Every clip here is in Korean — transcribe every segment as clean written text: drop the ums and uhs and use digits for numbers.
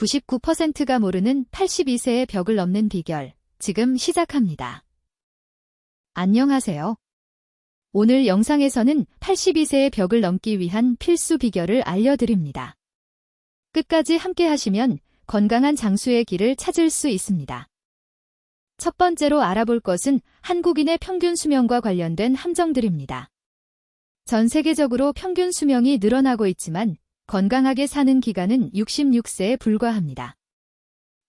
99%가 모르는 82세의 벽을 넘는 비결, 지금 시작합니다. 안녕하세요. 오늘 영상에서는 82세의 벽을 넘기 위한 필수 비결을 알려드립니다. 끝까지 함께 하시면 건강한 장수의 길을 찾을 수 있습니다. 첫 번째로 알아볼 것은 한국인의 평균 수명과 관련된 함정들입니다. 전 세계적으로 평균 수명이 늘어나고 있지만 건강하게 사는 기간은 66세에 불과합니다.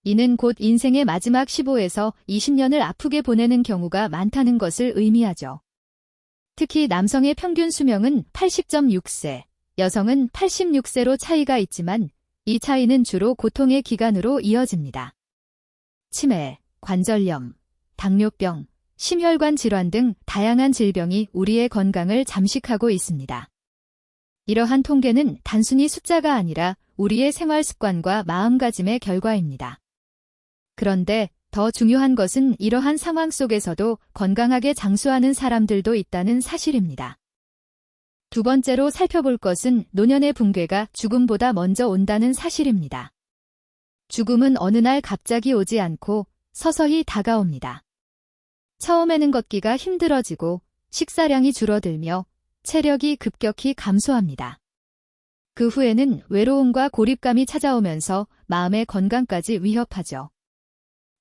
이는 곧 인생의 마지막 15에서 20년을 아프게 보내는 경우가 많다는 것을 의미하죠. 특히 남성의 평균 수명은 80.6세, 여성은 86세로 차이가 있지만 이 차이는 주로 고통의 기간으로 이어집니다. 치매, 관절염, 당뇨병, 심혈관 질환 등 다양한 질병이 우리의 건강을 잠식하고 있습니다. 이러한 통계는 단순히 숫자가 아니라 우리의 생활 습관과 마음가짐의 결과입니다. 그런데 더 중요한 것은 이러한 상황 속에서도 건강하게 장수하는 사람들도 있다는 사실입니다. 두 번째로 살펴볼 것은 노년의 붕괴가 죽음보다 먼저 온다는 사실입니다. 죽음은 어느 날 갑자기 오지 않고 서서히 다가옵니다. 처음에는 걷기가 힘들어지고 식사량이 줄어들며 체력이 급격히 감소합니다. 그 후에는 외로움과 고립감이 찾아오면서 마음의 건강까지 위협하죠.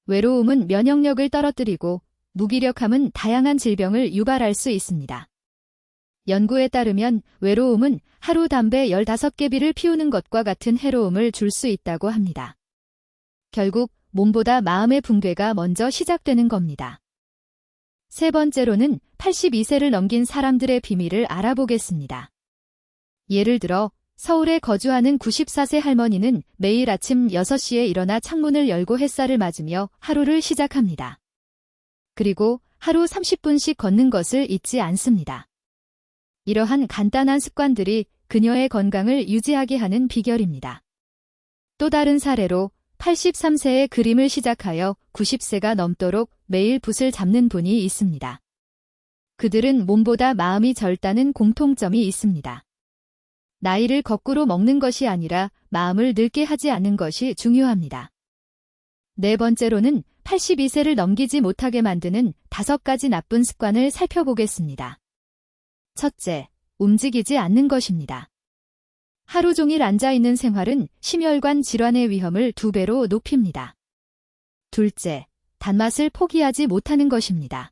외로움은 면역력을 떨어뜨리고 무기력함은 다양한 질병을 유발할 수 있습니다. 연구에 따르면 외로움은 하루 담배 15개비를 피우는 것과 같은 해로움을 줄 수 있다고 합니다. 결국 몸보다 마음의 붕괴가 먼저 시작되는 겁니다. 세 번째로는 82세를 넘긴 사람들의 비밀을 알아보겠습니다. 예를 들어 서울에 거주하는 94세 할머니는 매일 아침 6시에 일어나 창문을 열고 햇살을 맞으며 하루를 시작합니다. 그리고 하루 30분씩 걷는 것을 잊지 않습니다. 이러한 간단한 습관들이 그녀의 건강을 유지하게 하는 비결입니다. 또 다른 사례로 83세에 그림을 시작하여 90세가 넘도록 매일 붓을 잡는 분이 있습니다. 그들은 몸보다 마음이 젊다는 공통점이 있습니다. 나이를 거꾸로 먹는 것이 아니라 마음을 늙게 하지 않는 것이 중요합니다. 네 번째로는 82세를 넘기지 못하게 만드는 5가지 나쁜 습관을 살펴보겠습니다. 첫째, 움직이지 않는 것입니다. 하루 종일 앉아있는 생활은 심혈관 질환의 위험을 2배로 높입니다. 둘째, 단맛을 포기하지 못하는 것입니다.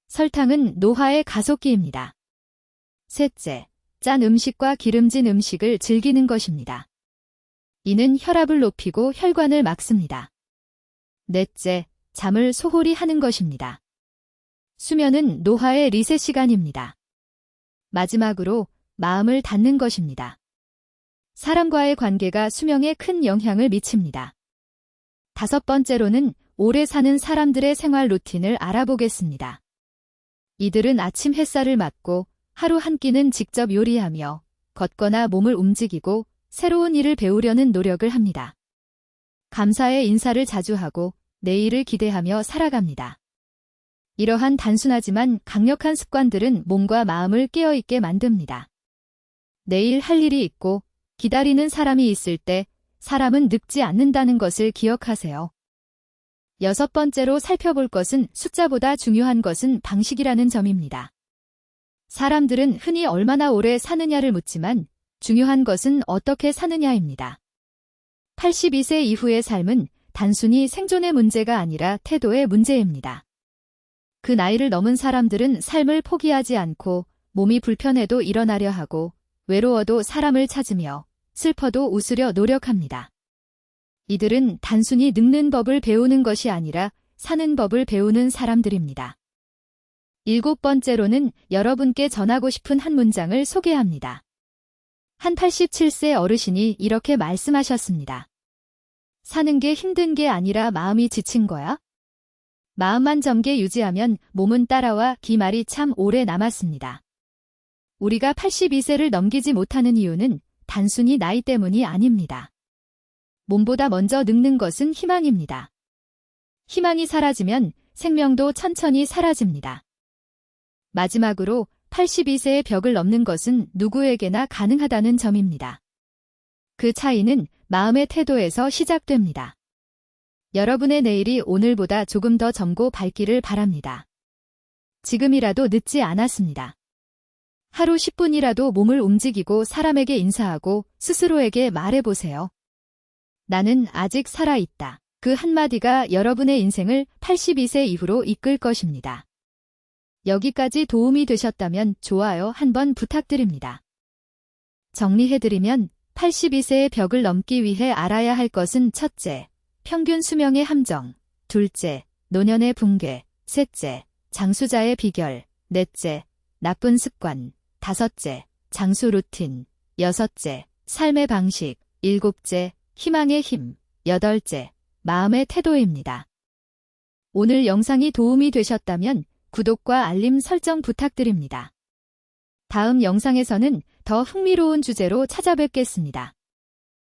설탕은 노화의 가속기입니다. 셋째, 짠 음식과 기름진 음식을 즐기는 것입니다. 이는 혈압을 높이고 혈관을 막습니다. 넷째, 잠을 소홀히 하는 것입니다. 수면은 노화의 리셋 시간입니다. 마지막으로 마음을 닫는 것입니다. 사람과의 관계가 수명에 큰 영향을 미칩니다. 5번째로는 오래 사는 사람들의 생활 루틴을 알아보겠습니다. 이들은 아침 햇살을 맞고 하루 한 끼는 직접 요리하며 걷거나 몸을 움직이고 새로운 일을 배우려는 노력을 합니다. 감사의 인사를 자주 하고 내일을 기대하며 살아갑니다. 이러한 단순하지만 강력한 습관들은 몸과 마음을 깨어있게 만듭니다. 내일 할 일이 있고 기다리는 사람이 있을 때 사람은 늙지 않는다는 것을 기억하세요. 6번째로 살펴볼 것은 숫자보다 중요한 것은 방식이라는 점입니다. 사람들은 흔히 얼마나 오래 사느냐를 묻지만 중요한 것은 어떻게 사느냐입니다. 82세 이후의 삶은 단순히 생존의 문제가 아니라 태도의 문제입니다. 그 나이를 넘은 사람들은 삶을 포기하지 않고 몸이 불편해도 일어나려 하고 외로워도 사람을 찾으며 슬퍼도 웃으려 노력합니다. 이들은 단순히 늙는 법을 배우는 것이 아니라 사는 법을 배우는 사람들입니다. 7번째로는 여러분께 전하고 싶은 한 문장을 소개합니다. 한 87세 어르신이 이렇게 말씀하셨습니다. 사는 게 힘든 게 아니라 마음이 지친 거야? 마음만 젊게 유지하면 몸은 따라와. 그 말이 참 오래 남았습니다. 우리가 82세를 넘기지 못하는 이유는 단순히 나이 때문이 아닙니다. 몸보다 먼저 늙는 것은 희망입니다. 희망이 사라지면 생명도 천천히 사라집니다. 마지막으로 82세의 벽을 넘는 것은 누구에게나 가능하다는 점입니다. 그 차이는 마음의 태도에서 시작됩니다. 여러분의 내일이 오늘보다 조금 더 젊고 밝기를 바랍니다. 지금이라도 늦지 않았습니다. 하루 10분이라도 몸을 움직이고 사람에게 인사하고 스스로에게 말해보세요. 나는 아직 살아있다. 그 한마디가 여러분의 인생을 82세 이후로 이끌 것입니다. 여기까지 도움이 되셨다면 좋아요 한번 부탁드립니다. 정리해드리면 82세의 벽을 넘기 위해 알아야 할 것은 첫째, 평균 수명의 함정, 둘째, 노년의 붕괴, 셋째, 장수자의 비결, 넷째, 나쁜 습관, 다섯째, 장수 루틴, 여섯째, 삶의 방식, 일곱째, 희망의 힘, 여덟째, 마음의 태도입니다. 오늘 영상이 도움이 되셨다면 구독과 알림 설정 부탁드립니다. 다음 영상에서는 더 흥미로운 주제로 찾아뵙겠습니다.